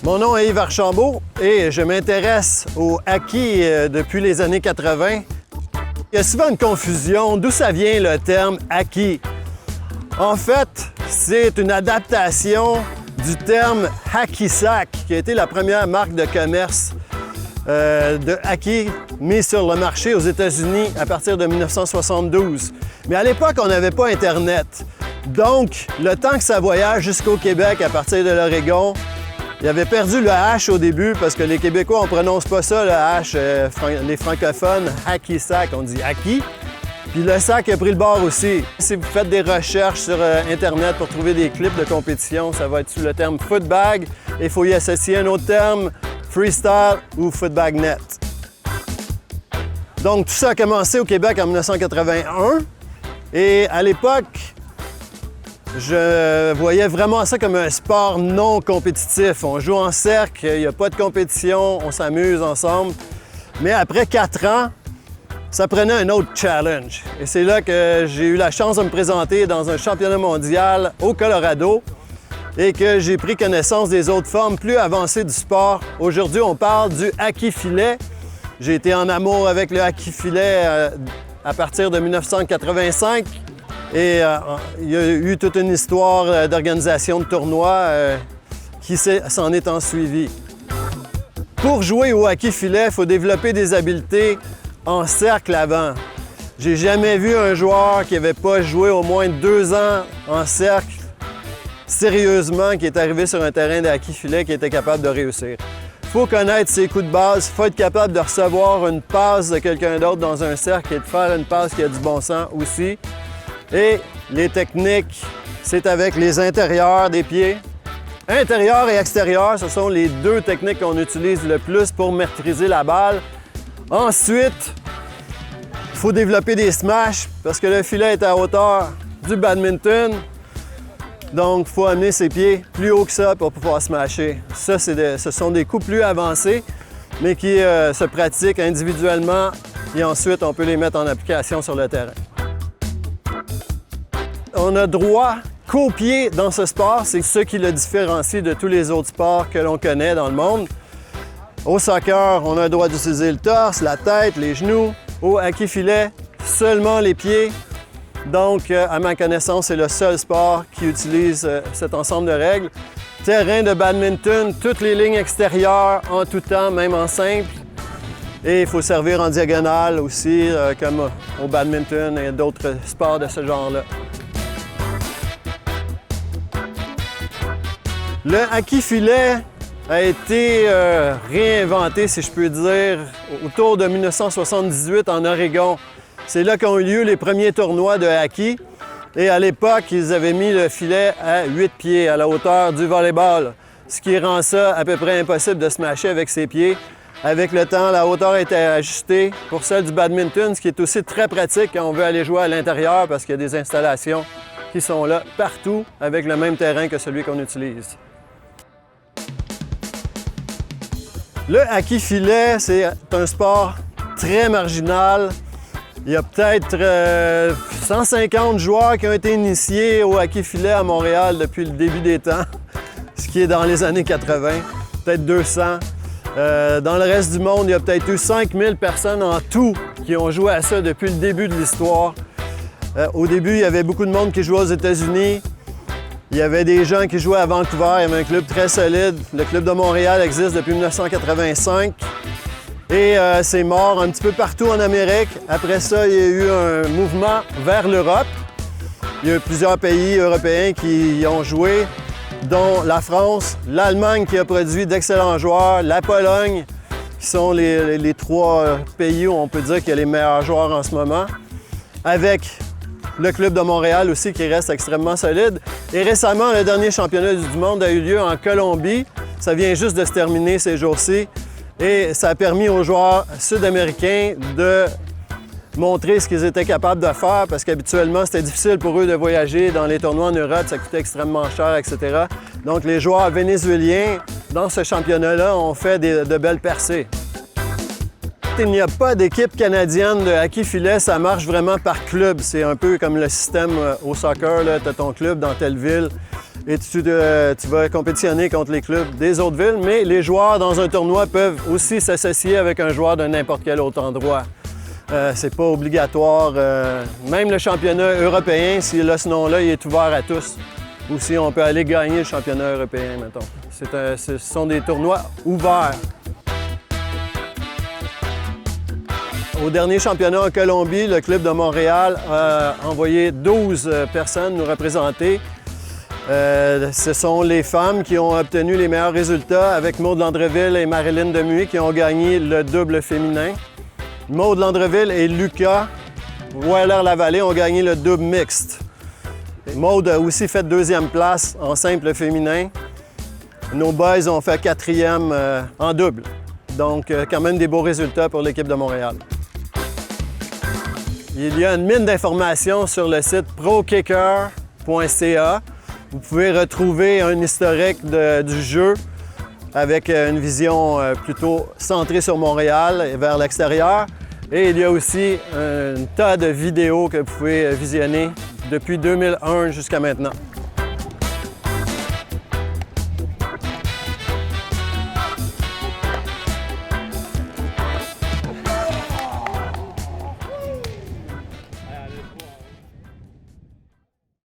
Mon nom est Yves Archambault et je m'intéresse au hockey depuis les années 80. Il y a souvent une confusion. D'où ça vient le terme hockey? En fait, c'est une adaptation du terme hacky sack, qui a été la première marque de commerce de hockey mise sur le marché aux États-Unis à partir de 1972. Mais à l'époque, on n'avait pas Internet. Donc, le temps que ça voyage jusqu'au Québec à partir de l'Oregon, il avait perdu le H au début parce que les Québécois, on ne prononce pas ça, le H. Les francophones, hacky sack, on dit hockey. Puis le sac a pris le bord aussi. Si vous faites des recherches sur Internet pour trouver des clips de compétition, ça va être sous le terme footbag. Et il faut y associer un autre terme, freestyle ou footbag net. Donc tout ça a commencé au Québec en 1981. Et à l'époque, je voyais vraiment ça comme un sport non compétitif. On joue en cercle, il n'y a pas de compétition, on s'amuse ensemble. Mais après 4 ans, ça prenait un autre challenge. Et c'est là que j'ai eu la chance de me présenter dans un championnat mondial au Colorado et que j'ai pris connaissance des autres formes plus avancées du sport. Aujourd'hui, on parle du hockey-filet. J'ai été en amour avec le hockey-filet à partir de 1985. Et il y a eu toute une histoire d'organisation de tournois qui s'en est ensuivie. Pour jouer au hockey-filet, il faut développer des habiletés en cercle avant. J'ai jamais vu un joueur qui n'avait pas joué au moins 2 ans en cercle sérieusement, qui est arrivé sur un terrain de hockey-filet, qui était capable de réussir. Il faut connaître ses coups de base, il faut être capable de recevoir une passe de quelqu'un d'autre dans un cercle et de faire une passe qui a du bon sens aussi. Et les techniques, c'est avec les intérieurs des pieds. Intérieur et extérieur, ce sont les 2 techniques qu'on utilise le plus pour maîtriser la balle. Ensuite, il faut développer des smashs parce que le filet est à hauteur du badminton. Donc, il faut amener ses pieds plus haut que ça pour pouvoir smasher. Ça, ce sont des coups plus avancés, mais qui se pratiquent individuellement et ensuite, on peut les mettre en application sur le terrain. On a droit qu'au pied dans ce sport, c'est ce qui le différencie de tous les autres sports que l'on connaît dans le monde. Au soccer, on a le droit d'utiliser le torse, la tête, les genoux. Au hockey-filet, seulement les pieds. Donc, à ma connaissance, c'est le seul sport qui utilise cet ensemble de règles. Terrain de badminton, toutes les lignes extérieures en tout temps, même en simple. Et il faut servir en diagonale aussi, comme au badminton et d'autres sports de ce genre-là. Le hockey-filet a été réinventé, si je peux dire, autour de 1978 en Oregon. C'est là qu'ont eu lieu les premiers tournois de hockey. Et à l'époque, ils avaient mis le filet à 8 pieds, à la hauteur du volleyball, ce qui rend ça à peu près impossible de smasher avec ses pieds. Avec le temps, la hauteur a été ajustée pour celle du badminton, ce qui est aussi très pratique quand on veut aller jouer à l'intérieur parce qu'il y a des installations qui sont là partout avec le même terrain que celui qu'on utilise. Le hockey-filet, c'est un sport très marginal. Il y a peut-être 150 joueurs qui ont été initiés au hockey-filet à Montréal depuis le début des temps, ce qui est dans les années 80, peut-être 200. Dans le reste du monde, il y a peut-être eu 5000 personnes en tout qui ont joué à ça depuis le début de l'histoire. Au début, il y avait beaucoup de monde qui jouait aux États-Unis. Il y avait des gens qui jouaient à Vancouver, il y avait un club très solide. Le club de Montréal existe depuis 1985 et c'est mort un petit peu partout en Amérique. Après ça, il y a eu un mouvement vers l'Europe. Il y a eu plusieurs pays européens qui y ont joué, dont la France, l'Allemagne qui a produit d'excellents joueurs, la Pologne, qui sont les 3 pays où on peut dire qu'il y a les meilleurs joueurs en ce moment, avec le club de Montréal aussi qui reste extrêmement solide. Et récemment, le dernier championnat du monde a eu lieu en Colombie. Ça vient juste de se terminer ces jours-ci. Et ça a permis aux joueurs sud-américains de montrer ce qu'ils étaient capables de faire parce qu'habituellement, c'était difficile pour eux de voyager dans les tournois en Europe. Ça coûtait extrêmement cher, etc. Donc, les joueurs vénézuéliens, dans ce championnat-là, ont fait de belles percées. Il n'y a pas d'équipe canadienne de hockey-filet, ça marche vraiment par club. C'est un peu comme le système au soccer, tu as ton club dans telle ville. et tu vas compétitionner contre les clubs des autres villes, mais les joueurs dans un tournoi peuvent aussi s'associer avec un joueur de n'importe quel autre endroit. C'est pas obligatoire. Même le championnat européen, si là, ce nom-là, il est ouvert à tous. Ou si on peut aller gagner le championnat européen, mettons. Ce sont des tournois ouverts. Au dernier championnat en Colombie, le Club de Montréal a envoyé 12 personnes nous représenter. Ce sont les femmes qui ont obtenu les meilleurs résultats avec Maude Landreville et Marilyn Demuy qui ont gagné le double féminin. Maude Landreville et Lucas Weiler-Lavallée ont gagné le double mixte. Maude a aussi fait deuxième place en simple féminin. Nos boys ont fait quatrième en double. Donc, quand même des beaux résultats pour l'équipe de Montréal. Il y a une mine d'informations sur le site prokicker.ca. Vous pouvez retrouver un historique du jeu avec une vision plutôt centrée sur Montréal et vers l'extérieur. Et il y a aussi un tas de vidéos que vous pouvez visionner depuis 2001 jusqu'à maintenant.